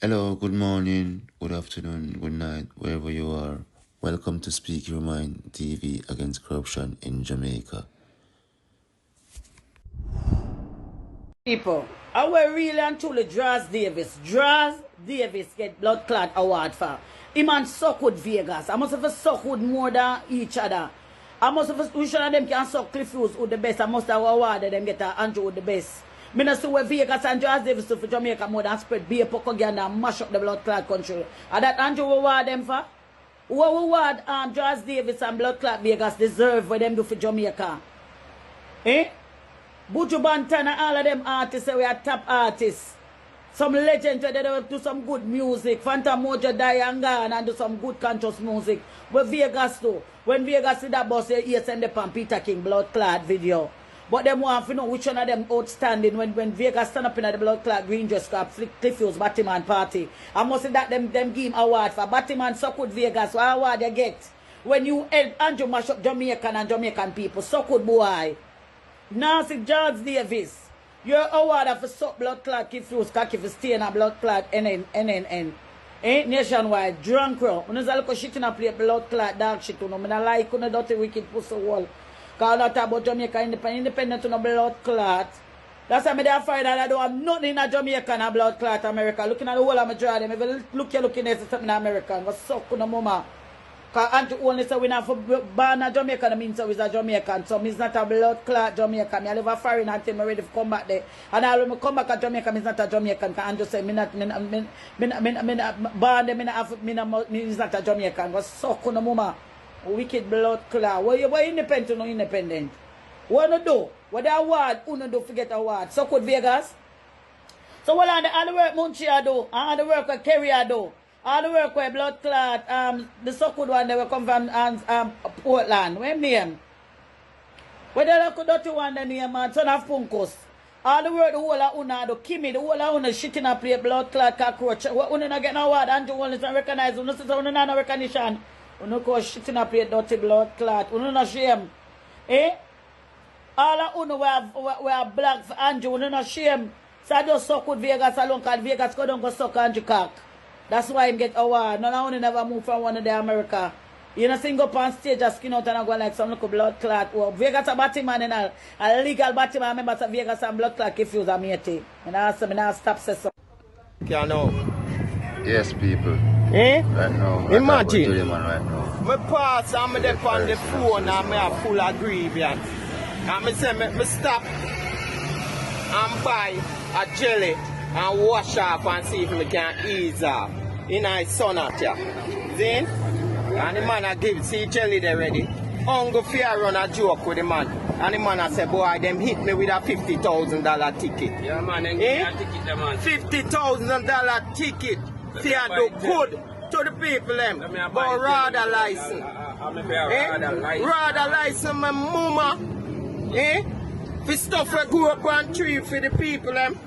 Hello, good morning, good afternoon, good night, wherever you are. Welcome to Speak Your Mind TV against corruption in Jamaica. People, our really and truly Draws Davis. Draws Davis get blood clot award for. Him and suck with Vegas. I must have suck with more than each other. I must have which one of them can suck Cliff Hughes with the best. I must have awarded them get Andrew with the best. Me not see where Vegas and Draws Davis to for Jamaica more than spread beer propaganda and mash up the blood clot country. And that Andrew award them for? What award Draws Davis and blood clot Vegas deserve for them do for Jamaica? Eh? Buju Banton and all of them artists say we are top artists. Some legends where they do some good music. Fanta Mojo die and do some good conscious music. But Vegas too. When Vegas see that boss, he send the pan Peter King blood clot video. But them want to know which one of them outstanding when Vegas stand up in the blood clot green dress club, Cliff Hughes Batman party. I must say that them give him award for Batman suck with Vegas. What award you get? When you help Andrew mash up Jamaican and Jamaican people, suck with boy. Nancy Draws Davis, your award for suck blood clot Cliff Hughes, if you stay in a blood clot NNN. Nationwide, drunk row. When there's a little shit in a play blood clot, dark shit, you know, I like you know, dirty wicked pussy wall. Because I talk about Jamaica independent to no blood clot. That's why I find that I don't have nothing in Jamaica and a blood clot America. Looking at the whole of my draw them, if you look you're looking at something in America, what's suck on the mama. Because Andrew only say we not for born a Jamaican, I mean so he's a Jamaican. So he's not a blood clot Jamaican. I live a foreign until I'm ready to come back there. And I will come back to Jamaica, he's not a Jamaican. Because Andrew say, he's not a Jamaican. What's suck on the mama. Wicked blood clot. What independent or no independent? What you do? What the award? Who no do forget award? So could Vegas? So what all the work Munchie do? All the work Kerry do? All the work where blood clot, the so good one they will come from Portland. What name? Where the look dirty one the name man, son of Punkos. All the work the whole of Una do Kimmy, the whole of Una shit in a play blood clot cockroach. What Una not get no award? Andrew only recognize. Una say Una not no recognition. Una go shit in a play dirty blood clot. Una not shame. Eh? All of Una we are black for Andrew. Una not shame. So I just suck with Vegas alone because Vegas go down go suck Andrew cock. That's why him get award. None of them never move from one of the America. You know, sing up on stage and skin out and go like some little blood clot. Well, Vegas a Batman and a legal Batman members of Vegas and blood clot if you's a matey. And I ask me now stop say so. You know. Yes, people. Eh? Right now. Imagine. Right now. Me pass and me dey on the phone and me a full of grievance. And me say me stop and buy a jelly and wash off and see if we can ease off. In a sun out here. Then, and the man a give, see jelly there ready. Uncle fear run a joke with the man. And the man a say, boy, them hit me with a $50,000 ticket. Yeah, man, ticket, man. $50,000 ticket. Fear do good to the people, them. But rather license. Rather license my mama. Eh? For stuff we go up on tree for the people, them.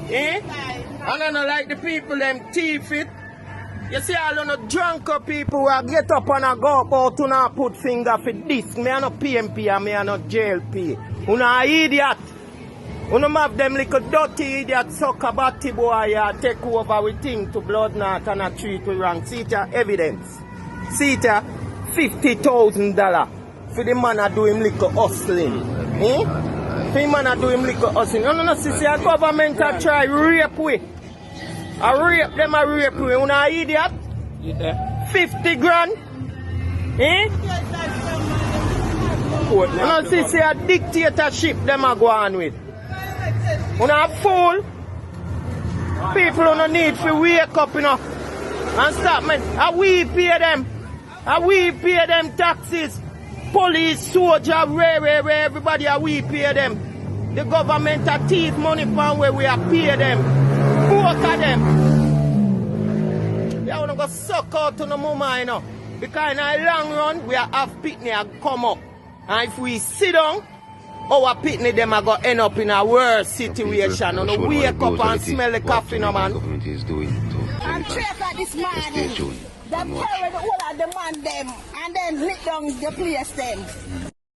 Eh? And I don't like the people them thief it. You see all of the drunk people who get up and go about to not put finger for this. Me are not PMP and me are not JLP. You know idiot. You know have them little dirty idiot sucker batty boy take over with thing to blood knot and a treat with wrong. See it evidence. See it $50,000 for the man a do him little hustling. Eh? The man a do him little hustling. You know, see, a government a try rape we. A rape them a rape we. You know idiot? Yeah. 50 grand. Eh? You know, see, a dictatorship them a go on with. You know, a fool. People don't need to wake up, you know, and stop, man. We pay them. We pay them taxes. Police, soldier, where everybody we pay them. The government a thief money from where we are pay them. Both of them. They want to go suck out to the mama, you know. Because in a long run, we are have pitney and come up. And if we sit down, our pitney them are going to end up in a worse situation. And we wake up and smell the coffee, no man. I'm trapped this morning. They carry the whole of the man them and then lick down the place them.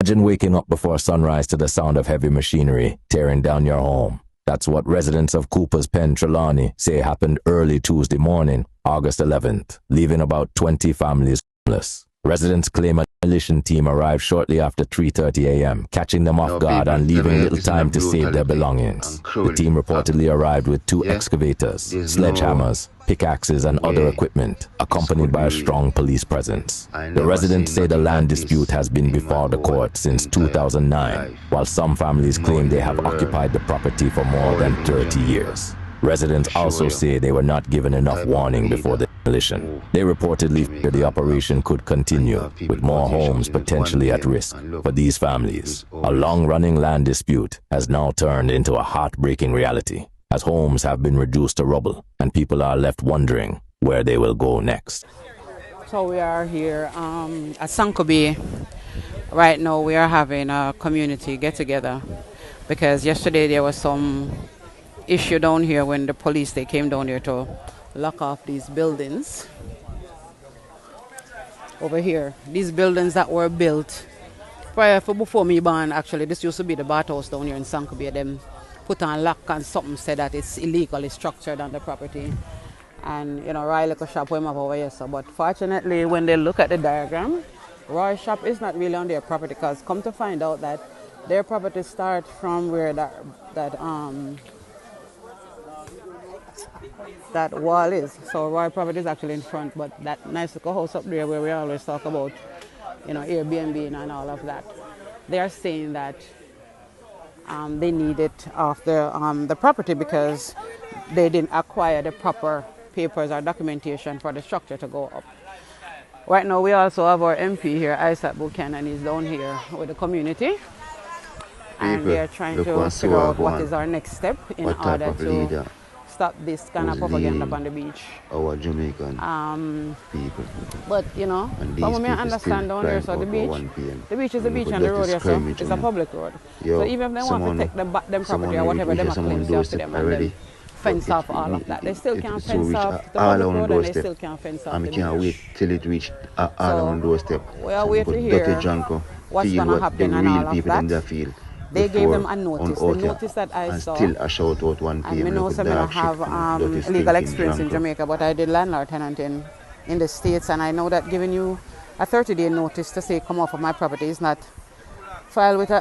Imagine waking up before sunrise to the sound of heavy machinery tearing down your home. That's what residents of Cooper's Pen, Trelawney, say happened early Tuesday morning, August 11th, leaving about 20 families homeless. Residents claim a demolition team arrived shortly after 3:30 a.m., catching them off guard and leaving little time to save their belongings. The team reportedly arrived with 2 excavators, sledgehammers, pickaxes and other equipment, accompanied by a strong police presence. The residents say the land dispute has been before the court since 2009, while some families claim they have occupied the property for more than 30 years. Residents also say they were not given enough warning before the demolition. They reportedly fear the operation could continue, with more homes potentially at risk for these families. A long-running land dispute has now turned into a heartbreaking reality, as homes have been reduced to rubble and people are left wondering where they will go next. So we are here at Sankobe. Right now we are having a community get-together because yesterday there was some issue down here when the police, they came down here to lock off these buildings over here. These buildings that were built before me born, actually. This used to be the bathhouse down here in Sankobe. Them put on lock and something said that it's illegally structured on the property. And, you know, Roy Liquor Shop went up over here. So, but fortunately, when they look at the diagram, Roy Shop is not really on their property, because come to find out that their property starts from where that wall is. So Roy property is actually in front, but that nice little house up there where we always talk about, you know, Airbnb and all of that, they are saying that they need it off the property because they didn't acquire the proper papers or documentation for the structure to go up. Right now we also have our MP here, Isaac Buchanan, he's down here with the community. And we are trying to figure out what is our next step in order to stop this kind of propaganda on the beach. Our Jamaican people. But you know, from what I understand down there, so the beach is a beach and the road here, so it's a public road. So even if they want to take them property or whatever they claim to to them and then fence off all of that, they still can't fence off the public road and they still can't fence off the beach. Can't wait till it reach all on doorstep. We are waiting to hear what's going to happen and all of that. They gave them a notice. The notice that I saw, still a shout out 1 p.m. I know some I have legal experience in Jamaica, but I did landlord tenant in the States, and I know that giving you a 30-day notice to say come off of my property is not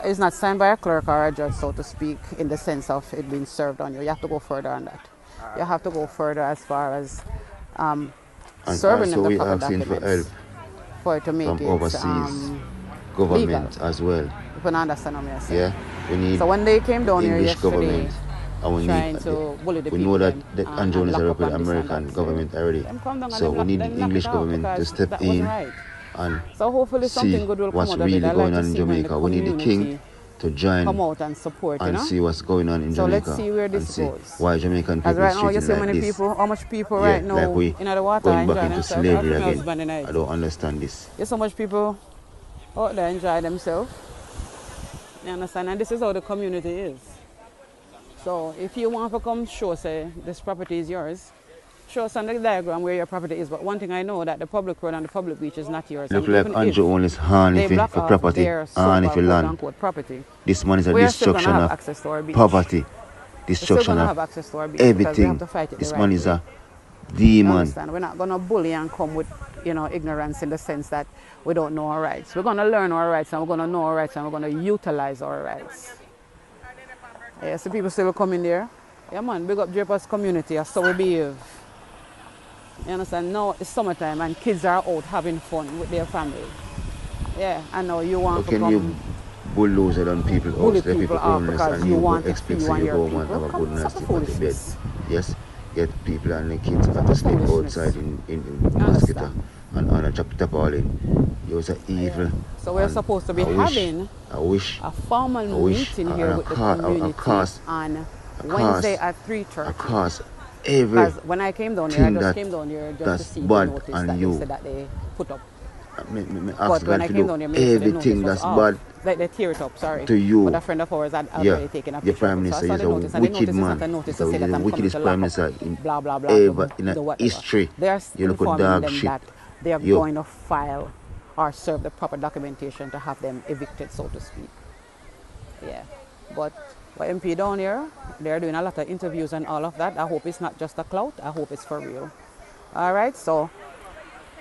is not signed by a clerk or a judge, so to speak, in the sense of it being served on you. You have to go further on that. You have to go further as far as serving them the proper documents for it to make from it overseas government legal. As well. You can understand what I'm saying? Yeah, we need. So when they came down English here yesterday, government, trying to bully the we people, know that Andrew is a representative American government already. So we need the English government to step in and so hopefully something good will what's come out really of it. going on in Jamaica. We need the king to join come out and support, and you know? see what's going on in Jamaica. So let's see where this goes. Why Jamaican people right now you treated see like many this. people, how much people right now like we in the water going enjoying back into themselves. slavery again. I don't understand this. There's so much people out there enjoy themselves. You understand? And this is how the community is. So if you want to come show, say, this property is yours, show us on the diagram where your property is. But one thing I know, that the public road and the public beach is not yours. Look like Andrew owns honey for property, honey for land. Property. This man is a destruction of poverty, destruction of everything. This man is a demon. We're not going to bully and come with, you know, ignorance in the sense that we don't know our rights. We're going to learn our rights and we're going to know our rights and we're going to utilize our rights. Yeah, so people still come in there. Yeah, man, big up Draper's community, that's how we behave. You understand? Now it's summertime and kids are out having fun with their family. Yeah, I know you want to come. You bulldoze it on people, bully people off because you want to expect you and your people. people. Have a good night's sleep at the bed. Yes, get people and the kids to sleep outside in mosquito and on a chop all in. You're evil. Yeah. So we're supposed to be having a formal meeting here with the community on Wednesday at 3:30. Because when I came down here, I just came down here just to see the notice that they said that they put up. But when I came down here, everything that's bad, like they tear it up, sorry. To you. But a friend of ours had already taken a picture. Your Prime Minister is a wicked man. He's the wickedest Prime Minister in blah, blah, blah, ever in history. They are you look informing dog them shit. that they are going to file or serve the proper documentation to have them evicted, so to speak. Yeah. But for MP down here. They're doing a lot of interviews and all of that. I hope it's not just a clout. I hope it's for real. All right, so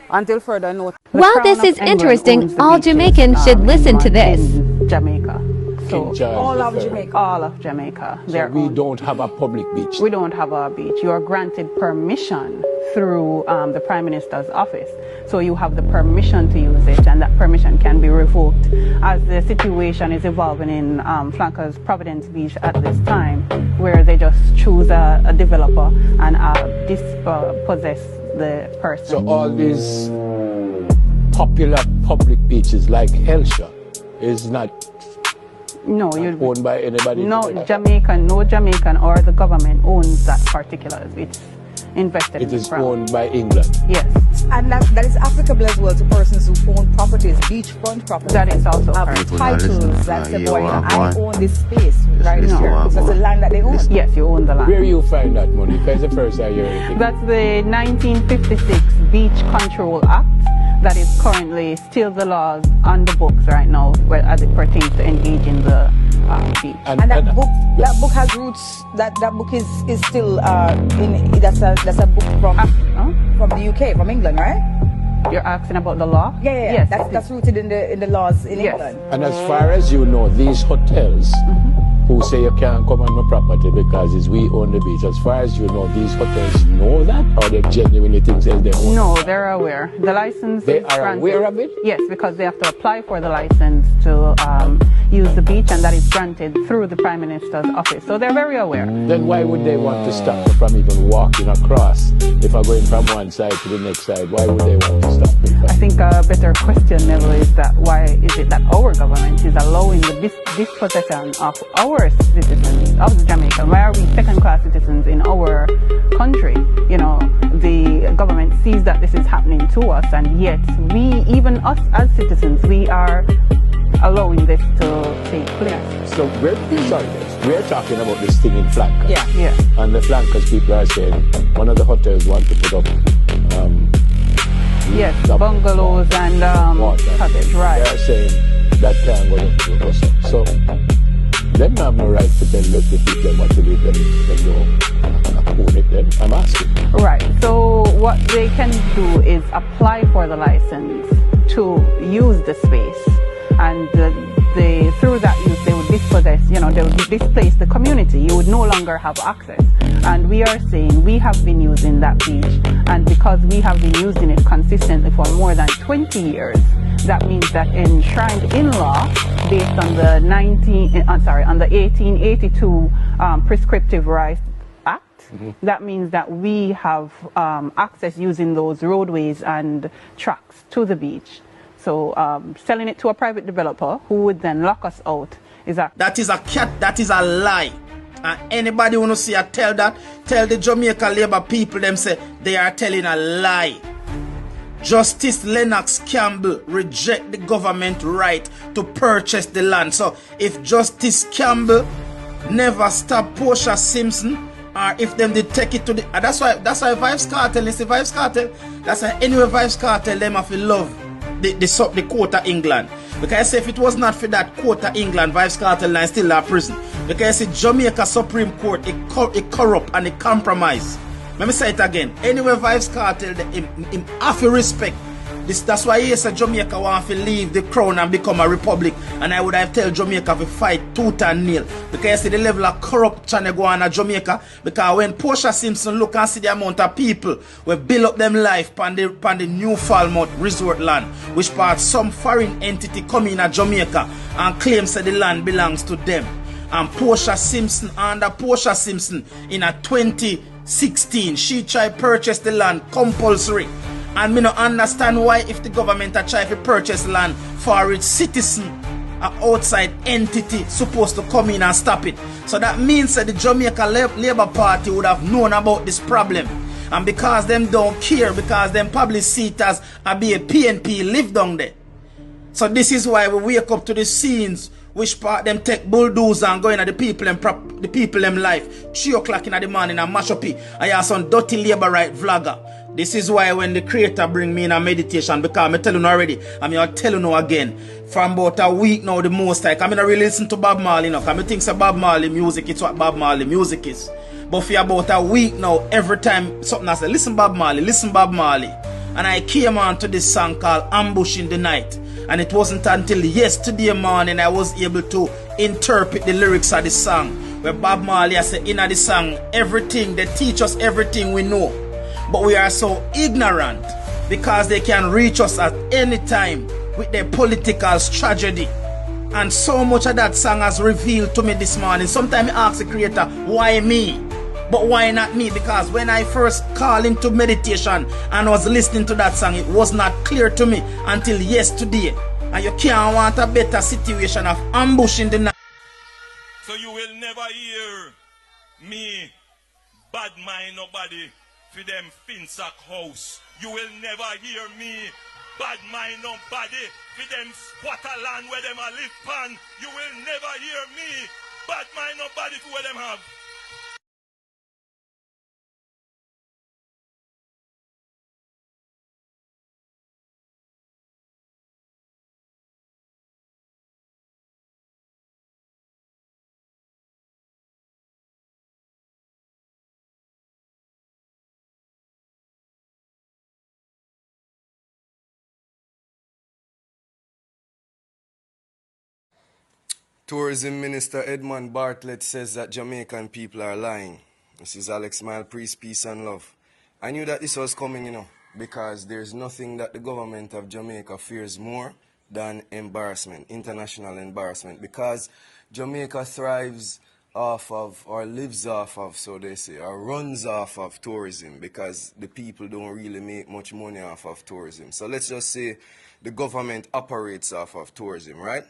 until further notice. While this is interesting, all Jamaicans should listen to this. In Jamaica. So All of Jamaica. all of Jamaica. So we don't have a public beach. We don't have a beach. You are granted permission through the Prime Minister's office. So you have the permission to use it, and that permission can be revoked. As the situation is evolving in Flankers Providence Beach at this time, where they just choose a developer and dispossess the person. So all these popular public beaches like Hellshire is not owned by anybody? No Jamaican or the government owns that particular. It's invested in. It is owned by England? Yes. And that is applicable as well to persons who own properties, beachfront properties. That is also have correct. titles that say, boy, I own this space right now. Because the land that they own. Yes, you own the land. Where you find that money? Because the first I hear anything. That's the 1956 Beach Control Act. That is currently still the laws on the books right now, as it pertains to engage in the beach. And that book has roots. That book is still that's a book from the UK, from England, right? You're asking about the law? Yeah. Yes, that's rooted in the laws in England. And as far as you know, these hotels who say you can't come on my property because we own the beach, as far as you know, these hotels know that, or they genuinely think they own? No, they're aware. The license They are aware of it? Yes, because they have to apply for the license to use the beach, and that is granted through the Prime Minister's office. So they're very aware. Then why would they want to stop me from even walking across? If I'm going from one side to the next side, why would they want to stop me? I think a better question, Neville, is that why is it that our government is allowing the dispossession of our citizens of Jamaica? Why are we second-class citizens in our country? You know, the government sees that this is happening to us, and yet we, even us as citizens, we are allowing this to take place. So we're talking about this thing in Flankers. Yeah. And the Flankers people are saying one of the hotels want to put up bungalows and cottage, right? They are saying that can't go into the So them have no right to tell the people what to do. Them don't own it then. I'm asking. Right. So what they can do is apply for the license to use the space, and through that use they would dispossess, they would displace the community. You would no longer have access. And we are saying we have been using that beach, and because we have been using it consistently for more than 20 years, that means that enshrined in law, based on the 1882 Prescriptive Rights Act, that means that we have access using those roadways and tracks to the beach. So selling it to a private developer who would then lock us out that is a lie. And anybody who see I tell the Jamaica Labour people, them say they are telling a lie. Justice Lennox Campbell reject the government right to purchase the land. So if Justice Campbell never stop Portia Simpson, or if them did take it to the that's why Vibes Cartel is the Vibes Cartel. That's why anyway Vibes Cartel them have to love the court of England. Because if it was not for that court of England, Vibes Cartel line still in prison. Because the Jamaica Supreme Court it corrupt and it compromise. Let me say it again. Anyway, Vibes Cartel him have to respect this. That's why yes, Jamaica want to leave the crown and become a republic. And I would have tell Jamaica to fight tooth and nail. Because the level of corruption they go on in Jamaica. Because when Portia Simpson look and see the amount of people who build up them life on the New Falmouth resort land, which part some foreign entity come in Jamaica and claims that the land belongs to them. And Portia Simpson, under Portia Simpson in a 2016, she tried purchase the land compulsory. And me no understand why if the government a try to purchase land for its citizen, an outside entity supposed to come in and stop it. So that means that the Jamaica Labour Party would have known about this problem. And because them don't care, because them probably see it as a PNP live down there. So this is why we wake up to the scenes Which part them take bulldozer and go in at the people them life. 3 o'clock in the morning and mash up it. I have some dirty labor right vlogger. This is why when the creator bring me in a meditation, because I'm telling you already, I'm telling you again, from about a week now the most like I'm not really listen to Bob Marley now. Because I think Bob Marley music is what Bob Marley music is. But for about a week now, every time something I say, listen Bob Marley, listen Bob Marley. And I came on to this song called Ambush in the Night. And it wasn't until yesterday morning I was able to interpret the lyrics of the song. Where Bob Marley has said in the song, everything, they teach us everything we know. But we are so ignorant because they can reach us at any time with their political tragedy. And so much of that song has revealed to me this morning. Sometimes I ask the creator, why me? But why not me? Because when I first called into meditation and was listening to that song, it was not clear to me until yesterday. And you can't want a better situation of ambush in the night. So you will never hear me bad mind nobody for them Finsack house. You will never hear me bad mind nobody for them squatter land where them a live pan. You will never hear me bad mind nobody for where them have. Tourism Minister Edmund Bartlett says that Jamaican people are lying. This is Alex Mile, Priest, Peace and Love. I knew that this was coming, because there's nothing that the government of Jamaica fears more than embarrassment, international embarrassment, because Jamaica thrives off of, or lives off of, so they say, or runs off of tourism, because the people don't really make much money off of tourism. So let's just say the government operates off of tourism, right?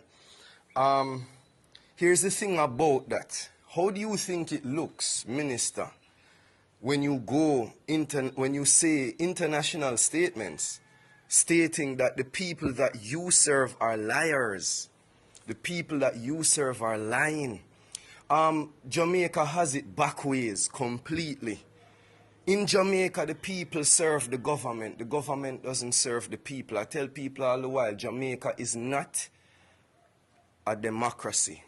Here's the thing about that. How do you think it looks, Minister, when you when you say international statements stating that the people that you serve are liars, the people that you serve are lying? Jamaica has it backways completely. In Jamaica, the people serve the government doesn't serve the people. I tell people all the while, Jamaica is not a democracy.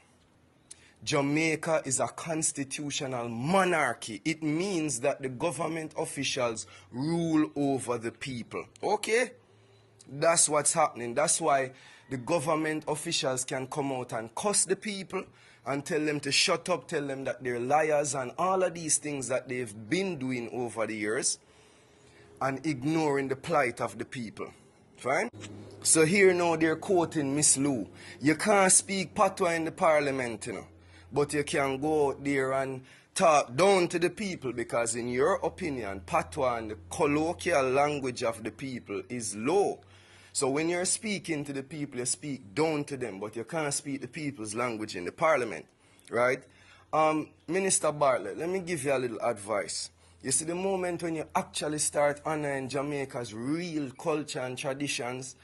Jamaica is a constitutional monarchy. It means that the government officials rule over the people. Okay? That's what's happening. That's why the government officials can come out and cuss the people and tell them to shut up, tell them that they're liars and all of these things that they've been doing over the years and ignoring the plight of the people. Fine? So here now they're quoting Miss Lou. You can't speak patois in the parliament, but you can go out there and talk down to the people, because in your opinion, patois and the colloquial language of the people is low. So when you're speaking to the people, you speak down to them, but you can't speak the people's language in the parliament, right? Minister Bartlett, let me give you a little advice. You see, the moment when you actually start honoring Jamaica's real culture and traditions,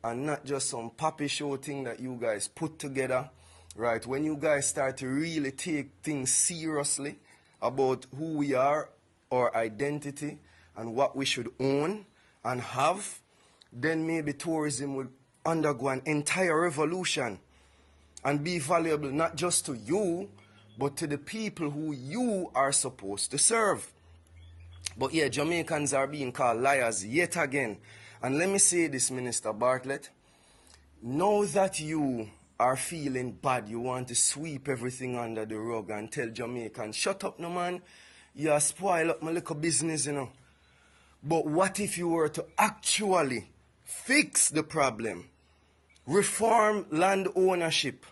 and not just some poppy show thing that you guys put together, right? When you guys start to really take things seriously about who we are, our identity, and what we should own and have, then maybe tourism will undergo an entire revolution and be valuable not just to you, but to the people who you are supposed to serve. But yeah, Jamaicans are being called liars yet again. And let me say this, Minister Bartlett. Now that you are feeling bad, you want to sweep everything under the rug and tell Jamaicans, shut up, no man, you spoil up my little business, But what if you were to actually fix the problem? Reform land ownership.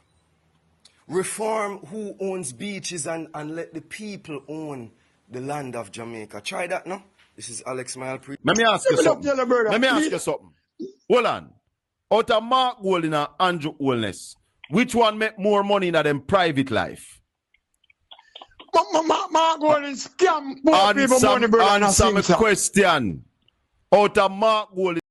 Reform who owns beaches and let the people own the land of Jamaica. Try that now. This is Alex Mile. Let me ask you something. Let me ask you something. Hold on. Out of Mark Golding and Andrew Holness, which one make more money in them private life? Mark Golding scam poor people money, brother. Answer my question. Out of Mark Golding